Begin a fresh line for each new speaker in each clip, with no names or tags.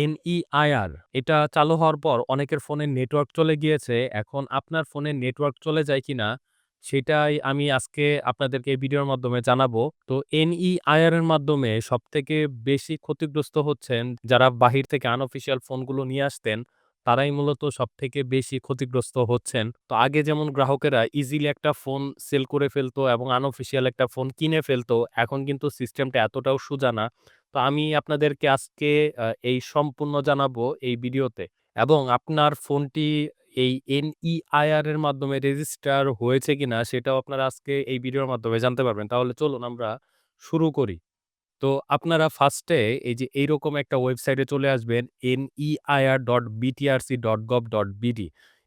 NEIR এটা চালু হওয়ার পর অনেকের ফোনে নেটওয়ার্ক চলে গিয়েছে। এখন আপনার ফোনে নেটওয়ার্ক চলে যায় কিনা সেটাই আমি আজকে আপনাদেরকে এই ভিডিওর মাধ্যমে জানাবো। তো NEIR এর মাধ্যমে সবথেকে বেশি ক্ষতিগ্রস্ত হচ্ছেন যারা বাহির থেকে আনঅফিসিয়াল ফোনগুলো নিয়ে আসতেন, তারাই মূলত সবথেকে বেশি ক্ষতিগ্রস্ত হচ্ছেন। তো আগে যেমন গ্রাহকেরা ইজিলি একটা ফোন সেল করে ফেলতো এবং আনঅফিসিয়াল একটা ফোন কিনে ফেলতো, এখন কিন্তু সিস্টেমটা এতটাও সোজা না। তো আমি আপনাদেরকে আজকে এই সম্পূর্ণ জানাবো এই ভিডিওতে এবং আপনার ফোনটি এই NEIR এর মাধ্যমে রেজিস্টার হয়েছে কিনা সেটাও আপনারা আজকে এই ভিডিওর মাধ্যমে জানতে পারবেন। তাহলে চলুন আমরা শুরু করি। তো আপনারা ফার্স্টে এই যে এইরকম একটা ওয়েবসাইটে চলে আসবেন neir.btrc.gov.bd।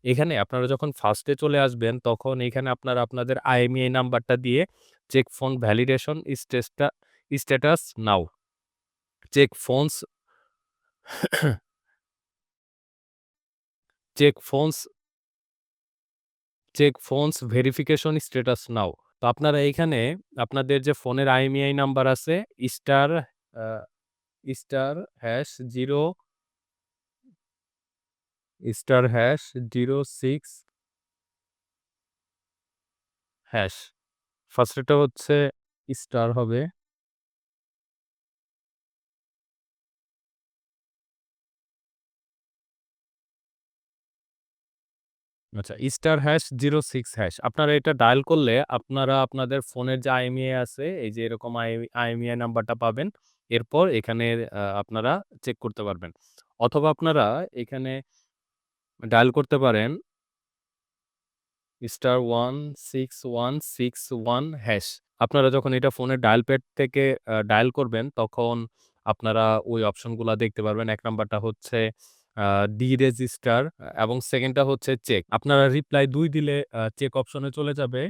এখানে আপনারা যখন ফার্স্টে চলে আসবেন তখন এখানে আপনারা আপনাদের IMEI নাম্বারটা দিয়ে চেক ফোন ভ্যালিডেশন স্ট্যাটাস নাও। Check phones check phones check phones verification status নাও। তো আপনারা এইখানে আপনাদের যে ফোনের IMEI নাম্বার আছে star uh star hash 0 star hash 06 hash. First এটা হচ্ছে স্টার হবে। আচ্ছা, স্টার হ্যাশ 06 হ্যাশ। আপনারা এটা ডায়াল করলে আপনারা আপনাদের ফোনের যে IMEI আছে, এই যে এরকম IMEI নাম্বারটা পাবেন। এরপর এখানে আপনারা চেক করতে পারবেন। অথবা আপনারা এখানে ডায়াল করতে পারেন স্টার 16161 হ্যাশ। আপনারা যখন এটা ফোনের ডায়াল প্যাড থেকে ডায়াল করবেন, তখন আপনারা ওই অপশনগুলা দেখতে পারবেন। ১ নাম্বারটা হচ্ছে আ ডি-রেজিস্টার এবং 2nd টা হচ্ছে চেক। আপনারা রিপ্লাই ২ দিলে চেক অপশনে চলে যাবে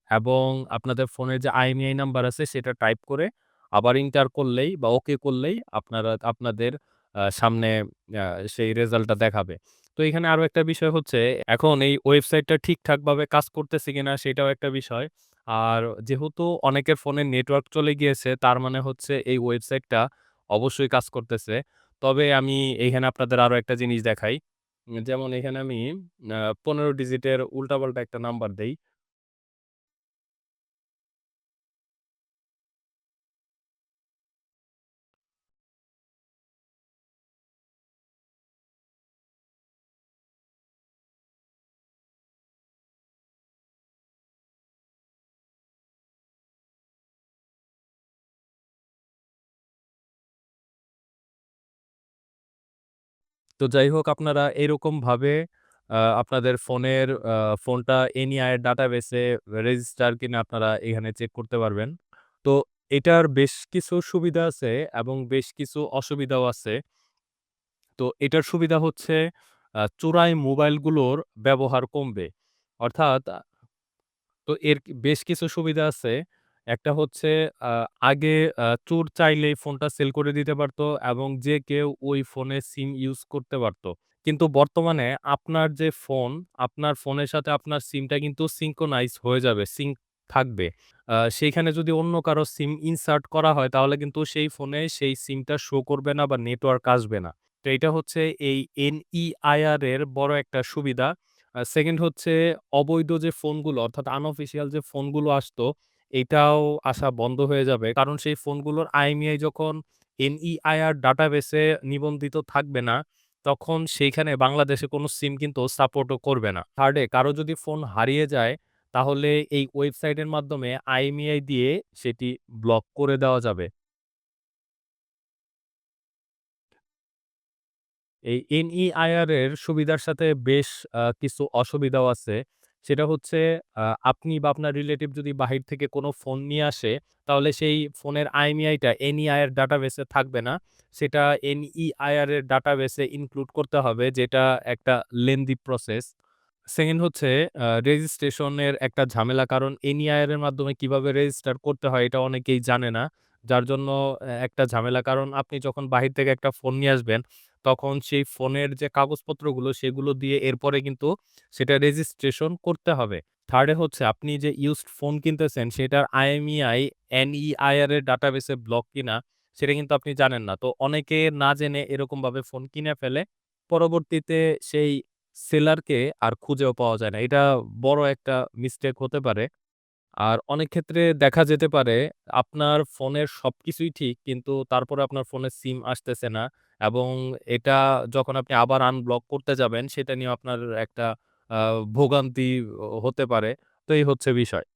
এবং আপনাদের ফোনের যে IMEI নাম্বার আছে সেটা টাইপ করে আবার এন্টার করলেই বা ওকে করলেই আপনারা আপনাদের সামনে আ সেই রেজাল্টটা দেখাবে। তো এখানে আরো একটা বিষয় হচ্ছে, এখন এই ওয়েবসাইটটা ঠিকঠাকভাবে কাজ করতেছে কিনা সেটাও একটা বিষয়। আর যেহেতু অনেকের ফোনে নেটওয়ার্ক চলে গিয়েছে, তার মানে হচ্ছে এই ওয়েবসাইটটা অবশ্যই কাজ করতেছে। তবে আমি এইখানে আপনাদের আরো একটা জিনিস দেখাই। যেমন এখানে আমি ১৫ ডিজিটের উল্টাপাল্টা একটা নাম্বার দেই। তো যাই হোক, আপনারা এরকমভাবে আপনাদের ফোনটা NEI ডাটাবেসে রেজিস্টার কিনা আপনারা এখানে চেক করতে পারবেন। তো এটার বেশ কিছু সুবিধা আছে এবং বেশ কিছু অসুবিধাও আছে। তো এটার সুবিধা হচ্ছে চোরাই মোবাইলগুলোর ব্যবহার কমবে। অর্থাৎ এর বেশ কিছু সুবিধা আছে। একটা হচ্ছে আ আগে চোর চাইলেই ফোনটা সেল করে দিতে পারত এবং যে কেউ ওই ফোনে সিম ইউজ করতে পারত। কিন্তু বর্তমানে আপনার যে ফোন, আপনার ফোনের সাথে আপনার সিমটা কিন্তু সিনক্রোনাইজ হয়ে যাবে, সিঙ্ক থাকবে। সেইখানে যদি অন্য কারো সিম ইনসার্ট করা হয় তাহলে কিন্তু সেই ফোনে সেই সিমটা শো করবে না বা নেটওয়ার্ক আসবে না। তো এইটা হচ্ছে এই NEIR এর বড় একটা সুবিধা। 2nd হচ্ছে অবৈধ যে ফোনগুলো অর্থাৎ আনঅফিসিয়াল যে ফোনগুলো আসতো, এটাও আসা বন্ধ হয়ে যাবে। কারণ সেই ফোনগুলোর IMEI যখন NEIR ডাটাবেসে নিবন্ধিত থাকবে না, তখন সেইখানে বাংলাদেশে কোনো সিম কিন্তু সাপোর্টও করবে না। 3rd এ কারো যদি ফোন হারিয়ে যায়, তাহলে এই ওয়েবসাইটের মাধ্যমে IMEI দিয়ে সেটি ব্লক করে দেওয়া যাবে। এই NEIR এর সুবিধার সাথে বেশ কিছু অসুবিধাও আছে। সেটা হচ্ছে আপনি বা আপনার রিলেটিভ যদি বাহির থেকে কোনো ফোন নিয়ে আসে, তাহলে সেই ফোনের IMEI টা NEIR ডাটাবেসে থাকবে না। সেটা NEIR এর ডাটাবেসে ইনক্লুড করতে হবে, যেটা একটা লেংথি প্রসেস। 2nd হচ্ছে রেজিস্ট্রেশনের একটা ঝামেলা। কারণ NEIR এর মাধ্যমে কিভাবে রেজিস্টার করতে হয় এটা অনেকেই জানে না। যার জন্য একটা ঝামেলা। কারণ আপনি যখন বাহির থেকে একটা ফোন নিয়ে আসবেন, তখন সেই ফোনের যে কাগজপত্রগুলো সেগুলো দিয়ে এরপরে কিন্তু সেটা রেজিস্ট্রেশন করতে হবে। 3rd এ হচ্ছে আপনি যে ইউজড ফোন কিনতেছেন সেটার IMEI NEIR এর ডাটাবেসে ব্লক কিনা সেটা কিন্তু আপনি জানেন না। তো অনেকে না জেনে এরকমভাবে ফোন কিনে ফেলে। পরবর্তীতে সেই সেলারকে আর খুঁজেও পাওয়া যায় না। এটা বড় একটা মিস্টেক হতে পারে। আর অনেক ক্ষেত্রে দেখা যেতে পারে আপনার ফোনের সবকিছুই ঠিক কিন্তু তারপরে আপনার ফোনে সিম আসতেছে না এবং এটা যখন আপনি আবার আনব্লক করতে যাবেন সেটা নিয়েও আপনার একটা আ ভোগান্তি হতে পারে। তো এই হচ্ছে বিষয়।